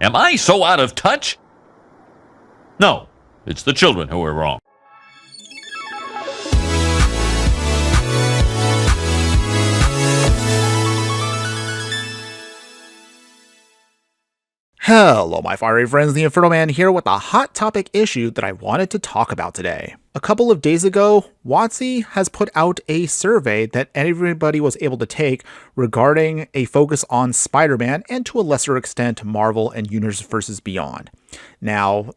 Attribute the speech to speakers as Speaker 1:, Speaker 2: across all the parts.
Speaker 1: Am I so out of touch? No, it's the children who are wrong.
Speaker 2: Hello my fiery friends, the Infernoman here with a hot topic issue that I wanted to talk about today. A couple of days ago, WotC has put out a survey that everybody was able to take regarding a focus on Spider-Man and to a lesser extent Marvel and Universe vs. Beyond. Now,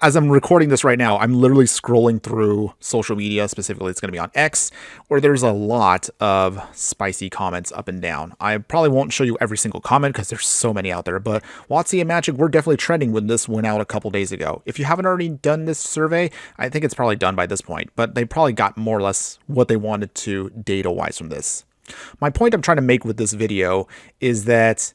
Speaker 2: as I'm recording this right now, I'm literally scrolling through social media, specifically it's going to be on X, where there's a lot of spicy comments up and down. I probably won't show you every single comment because there's so many out there, but WotC and Magic were definitely trending when this went out a couple days ago. If you haven't already done this survey, I think it's probably done by this point, but they probably got more or less what they wanted to data-wise from this. My point I'm trying to make with this video is that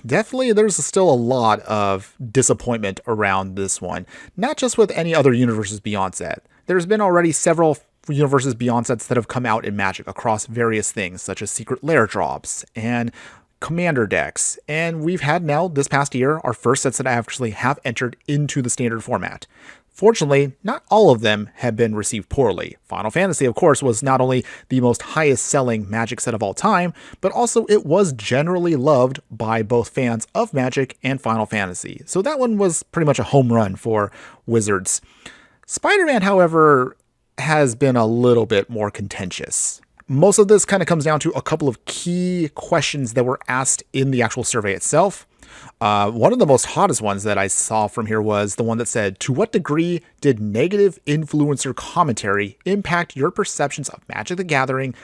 Speaker 2: definitely there's still a lot of disappointment around this one, not just with any other Universes Beyond set. There's been already several Universes Beyond sets that have come out in Magic across various things, such as Secret Lair drops and Commander decks, and we've had now, this past year, our first sets that actually have entered into the standard format. Fortunately, not all of them have been received poorly. Final Fantasy, of course, was not only the most highest selling Magic set of all time, but also it was generally loved by both fans of Magic and Final Fantasy. So that one was pretty much a home run for Wizards. Spider-Man, however, has been a little bit more contentious. Most of this kind of comes down to a couple of key questions that were asked in the actual survey itself. One of the most hottest ones that I saw from here was the one that said, to what degree did negative influencer commentary impact your perceptions of Magic the Gathering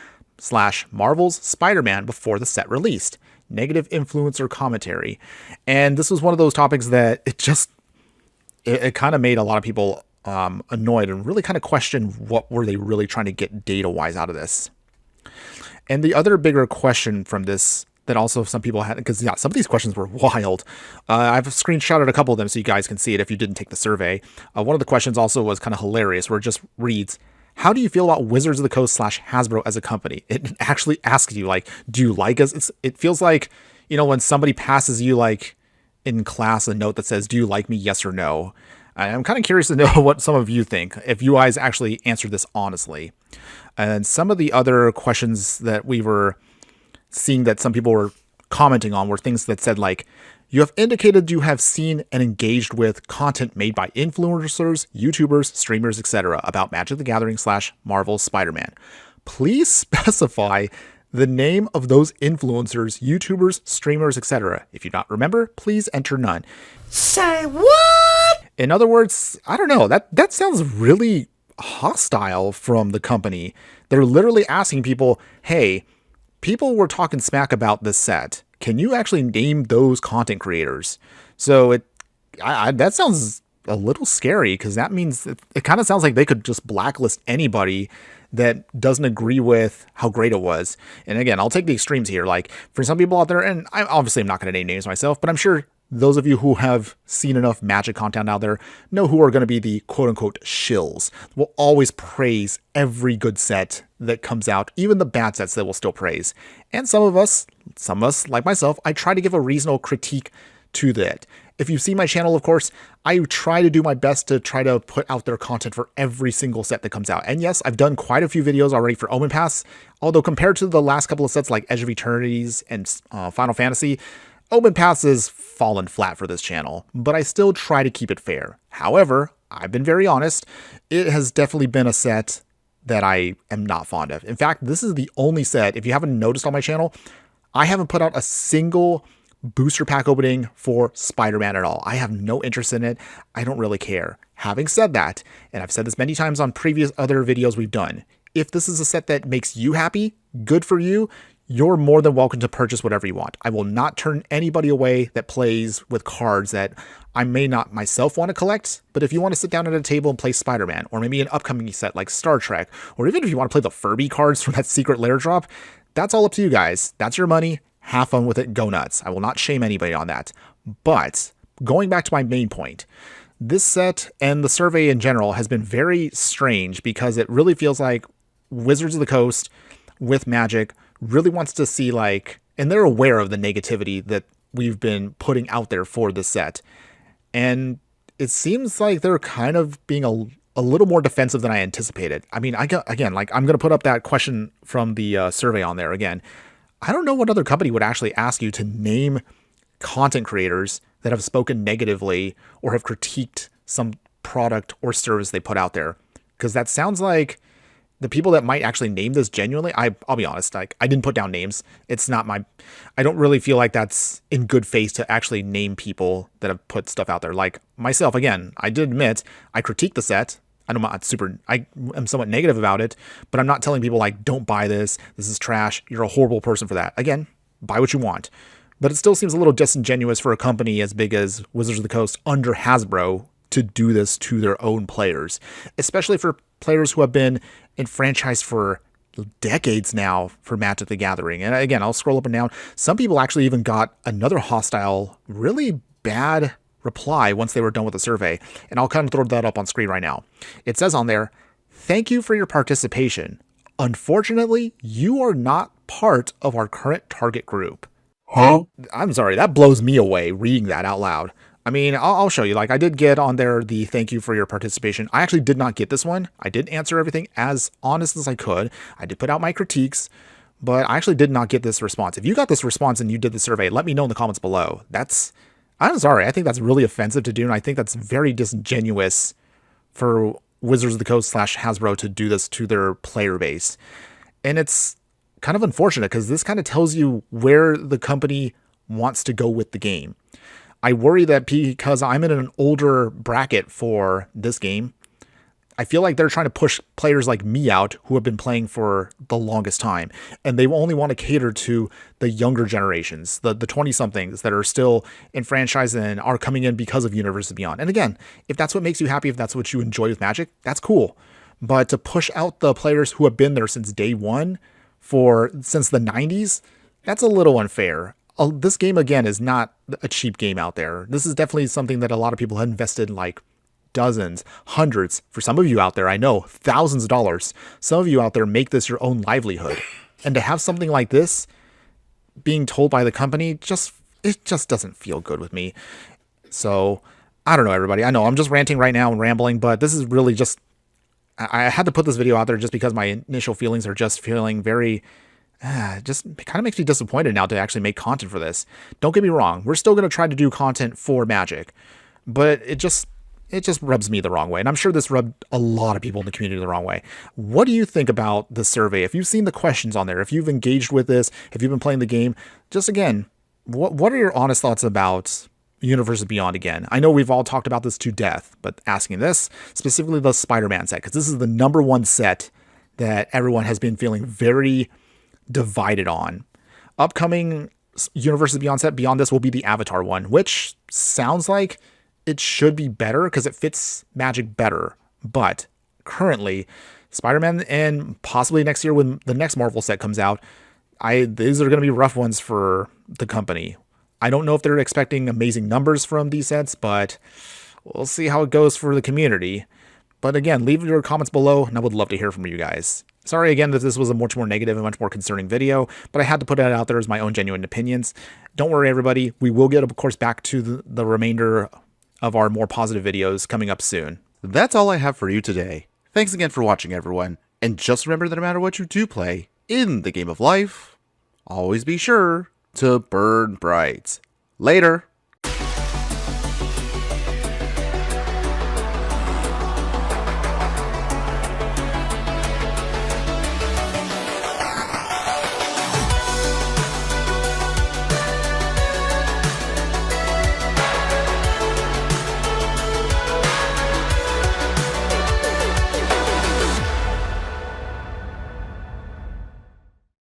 Speaker 2: / Marvel's Spider-Man before the set released? Negative influencer commentary. And this was one of those topics that it kind of made a lot of people annoyed and really kind of question what were they really trying to get data-wise out of this. And the other bigger question from this that also some people had, because yeah, some of these questions were wild. I've screenshotted a couple of them so you guys can see it if you didn't take the survey. One of the questions also was kind of hilarious, where it just reads, how do you feel about Wizards of the Coast / Hasbro as a company? It actually asks you, like, do you like us? It feels like, you know, when somebody passes you, like, in class a note that says, do you like me, yes or no? I'm kind of curious to know what some of you think, if you guys actually answered this honestly. And some of the other questions that we were seeing that some people were commenting on were things that said, like, you have indicated you have seen and engaged with content made by influencers, YouTubers, streamers, etc. about Magic the Gathering / Marvel Spider-Man. Please specify the name of those influencers, YouTubers, streamers, etc. If you don't remember, please enter none.
Speaker 3: Say what?
Speaker 2: In other words, I don't know, that sounds really hostile from the company. They're literally asking people, hey, people were talking smack about this set. Can you actually name those content creators? So that sounds a little scary, because that means it kind of sounds like they could just blacklist anybody that doesn't agree with how great it was. And again, I'll take the extremes here. Like, for some people out there, and I obviously am not going to name names myself, but I'm sure those of you who have seen enough Magic content out there know who are going to be the quote-unquote shills. Will always praise every good set that comes out, even the bad sets they will still praise. And some of us, like myself, I try to give a reasonable critique to that. If you see my channel, of course, I try to do my best to try to put out their content for every single set that comes out. And yes, I've done quite a few videos already for Omen Pass, although compared to the last couple of sets like Edge of Eternities and Final Fantasy, Omen Pass has fallen flat for this channel, but I still try to keep it fair. However, I've been very honest, it has definitely been a set that I am not fond of. In fact, this is the only set, if you haven't noticed on my channel, I haven't put out a single booster pack opening for Spider-Man at all. I have no interest in it. I don't really care. Having said that, and I've said this many times on previous other videos we've done, if this is a set that makes you happy, good for you, you're more than welcome to purchase whatever you want. I will not turn anybody away that plays with cards that I may not myself want to collect, but if you want to sit down at a table and play Spider-Man, or maybe an upcoming set like Star Trek, or even if you want to play the Furby cards from that Secret Lair drop, that's all up to you guys. That's your money. Have fun with it. Go nuts. I will not shame anybody on that. But going back to my main point, this set and the survey in general has been very strange because it really feels like Wizards of the Coast with Magic really wants to see, like, and they're aware of the negativity that we've been putting out there for this set. And it seems like they're kind of being a little more defensive than I anticipated. I mean, I'm going to put up that question from the survey on there again. I don't know what other company would actually ask you to name content creators that have spoken negatively or have critiqued some product or service they put out there. Because that sounds like the people that might actually name this genuinely, I'll be honest, like I didn't put down names. It's not I don't really feel like that's in good faith to actually name people that have put stuff out there. Like myself, again, I did admit I critique the set. I am somewhat negative about it, but I'm not telling people like, don't buy this. This is trash. You're a horrible person for that. Again, buy what you want. But it still seems a little disingenuous for a company as big as Wizards of the Coast under Hasbro to do this to their own players, especially for players who have been enfranchised for decades now for Magic the Gathering. And again, I'll scroll up and down. Some people actually even got another hostile, really bad reply once they were done with the survey. And I'll kind of throw that up on screen right now. It says on there, "Thank you for your participation. Unfortunately, you are not part of our current target group."
Speaker 3: Huh?
Speaker 2: I'm sorry, that blows me away reading that out loud. I mean, I'll show you. Like, I did get on there the thank you for your participation. I actually did not get this one. I did answer everything as honest as I could. I did put out my critiques, but I actually did not get this response. If you got this response and you did the survey, let me know in the comments below. I'm sorry. I think that's really offensive to do, and I think that's very disingenuous for Wizards of the Coast / Hasbro to do this to their player base. And it's kind of unfortunate because this kind of tells you where the company wants to go with the game. I worry that because I'm in an older bracket for this game, I feel like they're trying to push players like me out who have been playing for the longest time. And they only want to cater to the younger generations, the 20-somethings that are still enfranchised and are coming in because of Universes Beyond. And again, if that's what makes you happy, if that's what you enjoy with Magic, that's cool. But to push out the players who have been there since day one, since the 90s, that's a little unfair. This game, again, is not a cheap game out there. This is definitely something that a lot of people have invested in, like dozens, hundreds, for some of you out there, I know, thousands of dollars. Some of you out there make this your own livelihood. And to have something like this being told by the company, it just doesn't feel good with me. So, I don't know, everybody. I know I'm just ranting right now and rambling, but this is really just, I had to put this video out there just because my initial feelings are just feeling very... just kind of makes me disappointed now to actually make content for this. Don't get me wrong. We're still going to try to do content for Magic, but it just rubs me the wrong way. And I'm sure this rubbed a lot of people in the community the wrong way. What do you think about the survey? If you've seen the questions on there, if you've engaged with this, if you've been playing the game, just again, what are your honest thoughts about Universes Beyond again? I know we've all talked about this to death, but asking this, specifically the Spider-Man set, because this is the #1 set that everyone has been feeling very divided on. Upcoming Universes Beyond set beyond this will be the Avatar one, which sounds like it should be better because it fits Magic better. But currently, Spider-Man and possibly next year when the next Marvel set comes out, these are going to be rough ones for the company. I don't know if they're expecting amazing numbers from these sets, but we'll see how it goes for the community. But again, leave your comments below, and I would love to hear from you guys. Sorry again that this was a much more negative and much more concerning video, but I had to put it out there as my own genuine opinions. Don't worry, everybody. We will get, of course, back to the remainder of our more positive videos coming up soon.
Speaker 4: That's all I have for you today. Thanks again for watching, everyone. And just remember that no matter what you do play in the game of life, always be sure to burn bright. Later.